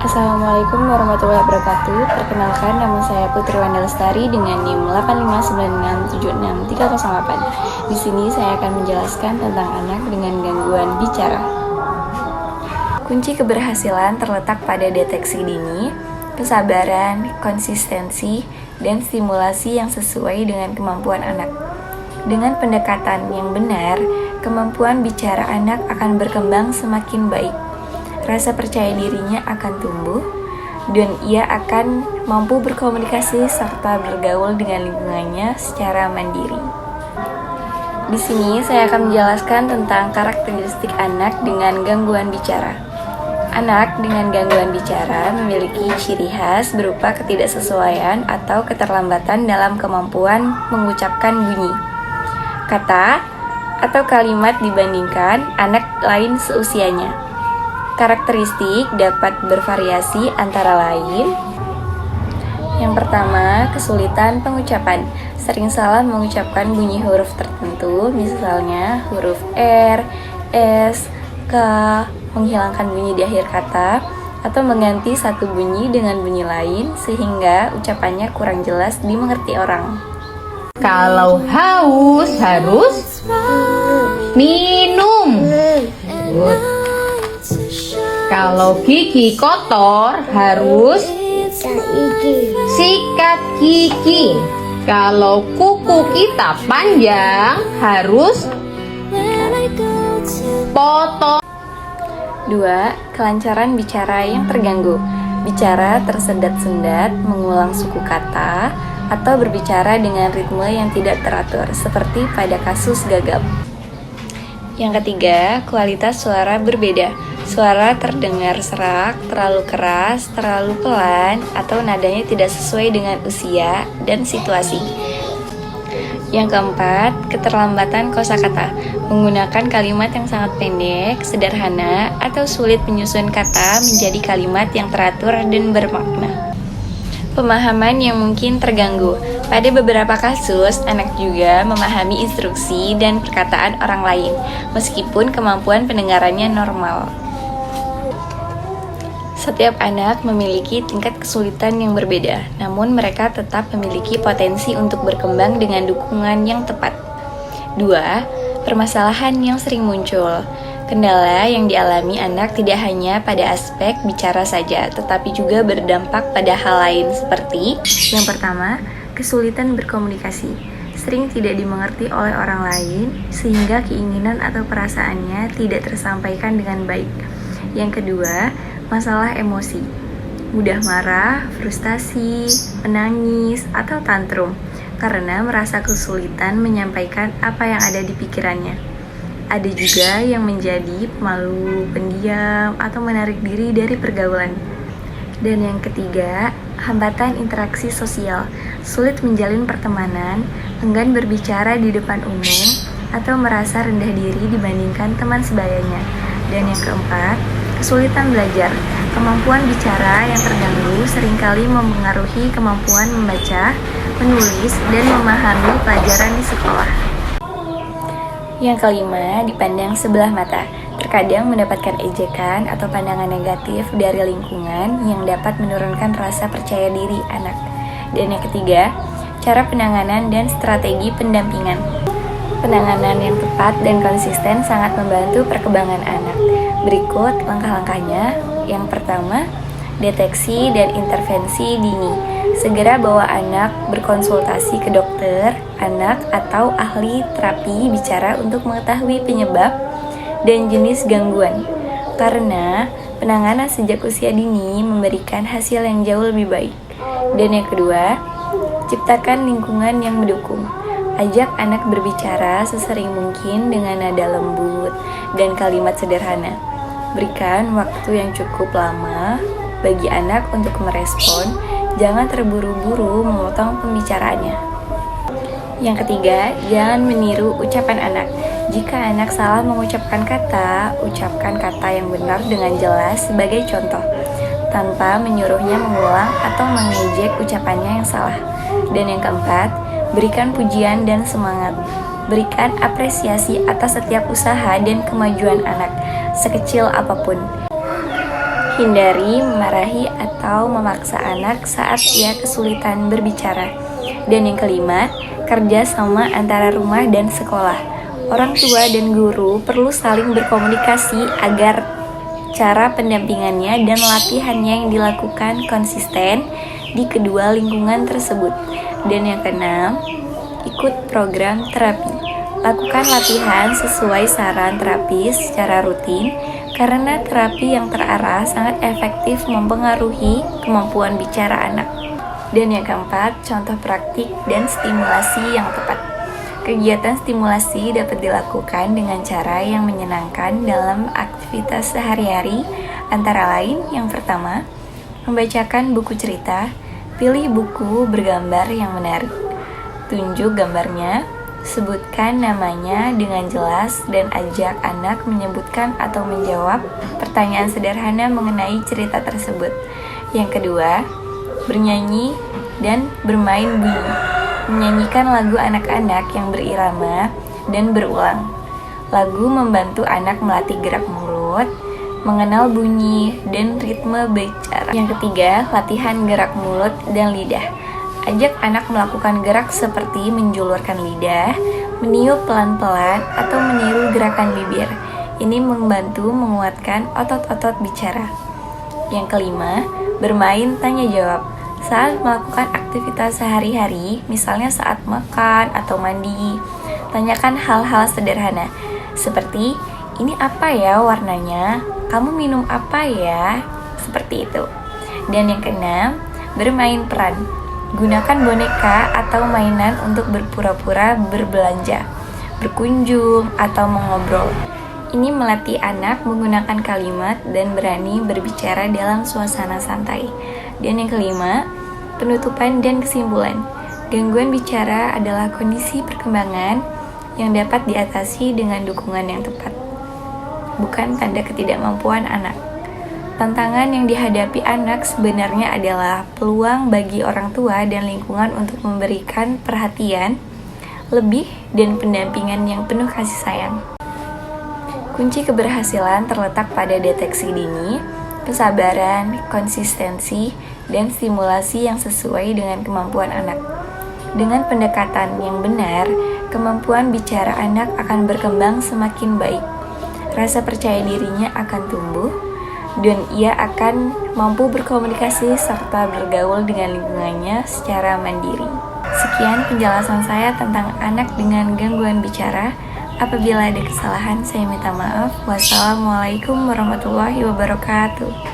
Assalamualaikum warahmatullahi wabarakatuh. Perkenalkan, nama saya Putri Wanda Lestari dengan NIM 859676308. Di sini saya akan menjelaskan tentang anak dengan gangguan bicara. Kunci keberhasilan terletak pada deteksi dini, kesabaran, konsistensi, dan stimulasi yang sesuai dengan kemampuan anak. Dengan pendekatan yang benar, kemampuan bicara anak akan berkembang semakin baik. Rasa percaya dirinya akan tumbuh, dan ia akan mampu berkomunikasi serta bergaul dengan lingkungannya secara mandiri. Di sini saya akan menjelaskan tentang karakteristik anak dengan gangguan bicara. Anak dengan gangguan bicara memiliki ciri khas berupa ketidaksesuaian atau keterlambatan dalam kemampuan mengucapkan bunyi, kata, atau kalimat dibandingkan anak lain seusianya. Karakteristik dapat bervariasi antara lain. Yang pertama, kesulitan pengucapan. Sering salah mengucapkan bunyi huruf tertentu, misalnya huruf R, S, K, menghilangkan bunyi di akhir kata, atau mengganti satu bunyi dengan bunyi lain sehingga ucapannya kurang jelas dimengerti orang. Kalau haus harus minum. Good. Kalau gigi kotor harus sikat gigi. Kalau kuku kita panjang harus potong. 2. Kelancaran bicara yang terganggu. Bicara tersendat-sendat, mengulang suku kata, atau berbicara dengan ritme yang tidak teratur, seperti pada kasus gagap. Yang ketiga, kualitas suara berbeda. Suara terdengar serak, terlalu keras, terlalu pelan, atau nadanya tidak sesuai dengan usia dan situasi. Yang keempat, keterlambatan kosakata. Menggunakan kalimat yang sangat pendek, sederhana, atau sulit menyusun kata menjadi kalimat yang teratur dan bermakna. Pemahaman yang mungkin terganggu. Pada beberapa kasus, anak juga memahami instruksi dan perkataan orang lain, meskipun kemampuan pendengarannya normal. Setiap anak memiliki tingkat kesulitan yang berbeda, namun mereka tetap memiliki potensi untuk berkembang dengan dukungan yang tepat. 2. Permasalahan yang sering muncul. Kendala yang dialami anak tidak hanya pada aspek bicara saja, tetapi juga berdampak pada hal lain seperti yang pertama, kesulitan berkomunikasi. Sering tidak dimengerti oleh orang lain, sehingga keinginan atau perasaannya tidak tersampaikan dengan baik. Yang kedua, masalah emosi. Mudah marah, frustasi, menangis, atau tantrum karena merasa kesulitan menyampaikan apa yang ada di pikirannya. Ada juga yang menjadi pemalu, pendiam, atau menarik diri dari pergaulan. Dan yang ketiga, hambatan interaksi sosial. Sulit menjalin pertemanan, enggan berbicara di depan umum, atau merasa rendah diri dibandingkan teman sebayanya. Dan yang keempat, kesulitan belajar. Kemampuan bicara yang terganggu seringkali mempengaruhi kemampuan membaca, menulis, dan memahami pelajaran di sekolah. Yang kelima, dipandang sebelah mata. Terkadang mendapatkan ejekan atau pandangan negatif dari lingkungan yang dapat menurunkan rasa percaya diri anak. Dan yang ketiga, cara penanganan dan strategi pendampingan. Penanganan yang tepat dan konsisten sangat membantu perkembangan anak. Berikut langkah-langkahnya. Yang pertama, deteksi dan intervensi dini. Segera bawa anak berkonsultasi ke dokter anak atau ahli terapi bicara untuk mengetahui penyebab dan jenis gangguan. Karena penanganan sejak usia dini memberikan hasil yang jauh lebih baik. Dan yang kedua, ciptakan lingkungan yang mendukung. Ajak anak berbicara sesering mungkin dengan nada lembut dan kalimat sederhana. Berikan waktu yang cukup lama bagi anak untuk merespon, jangan terburu-buru memotong pembicaraannya. Yang ketiga, jangan meniru ucapan anak. Jika anak salah mengucapkan kata, ucapkan kata yang benar dengan jelas sebagai contoh, tanpa menyuruhnya mengulang atau mengejek ucapannya yang salah. Dan yang keempat, berikan pujian dan semangat. Berikan apresiasi atas setiap usaha dan kemajuan anak, sekecil apapun. Hindari memarahi atau memaksa anak saat ia kesulitan berbicara. Dan yang kelima, kerja sama antara rumah dan sekolah. Orang tua dan guru perlu saling berkomunikasi agar cara pendampingannya dan latihannya yang dilakukan konsisten di kedua lingkungan tersebut. Dan yang keenam, ikut program terapi. Lakukan latihan sesuai saran terapis secara rutin karena terapi yang terarah sangat efektif mempengaruhi kemampuan bicara anak. Dan yang keempat, contoh praktik dan stimulasi yang tepat. Kegiatan stimulasi dapat dilakukan dengan cara yang menyenangkan dalam aktivitas sehari-hari, antara lain yang pertama, membacakan buku cerita. Pilih buku bergambar yang menarik. Tunjuk gambarnya, sebutkan namanya dengan jelas dan ajak anak menyebutkan atau menjawab pertanyaan sederhana mengenai cerita tersebut. Yang kedua, bernyanyi dan bermain bunyi. Menyanyikan lagu anak-anak yang berirama dan berulang. Lagu membantu anak melatih gerak mulut, mengenal bunyi, dan ritme bicara. Yang ketiga, latihan gerak mulut dan lidah. Ajak anak melakukan gerak seperti menjulurkan lidah, meniup pelan-pelan, atau meniru gerakan bibir. Ini membantu menguatkan otot-otot bicara. Yang kelima, bermain tanya jawab. Saat melakukan aktivitas sehari-hari, misalnya saat makan atau mandi, tanyakan hal-hal sederhana, seperti, ini apa ya warnanya? Kamu minum apa ya? Seperti itu. Dan yang keenam, bermain peran. Gunakan boneka atau mainan untuk berpura-pura berbelanja, berkunjung, atau mengobrol. Ini melatih anak menggunakan kalimat dan berani berbicara dalam suasana santai. Dan yang kelima, penutupan dan kesimpulan. Gangguan bicara adalah kondisi perkembangan yang dapat diatasi dengan dukungan yang tepat, bukan tanda ketidakmampuan anak. Tantangan yang dihadapi anak sebenarnya adalah peluang bagi orang tua dan lingkungan untuk memberikan perhatian lebih dan pendampingan yang penuh kasih sayang. Kunci keberhasilan terletak pada deteksi dini, kesabaran, konsistensi, dan stimulasi yang sesuai dengan kemampuan anak. Dengan pendekatan yang benar, kemampuan bicara anak akan berkembang semakin baik. Rasa percaya dirinya akan tumbuh, dan ia akan mampu berkomunikasi serta bergaul dengan lingkungannya secara mandiri. Sekian penjelasan saya tentang anak dengan gangguan bicara. Apabila ada kesalahan, saya minta maaf. Wassalamualaikum warahmatullahi wabarakatuh.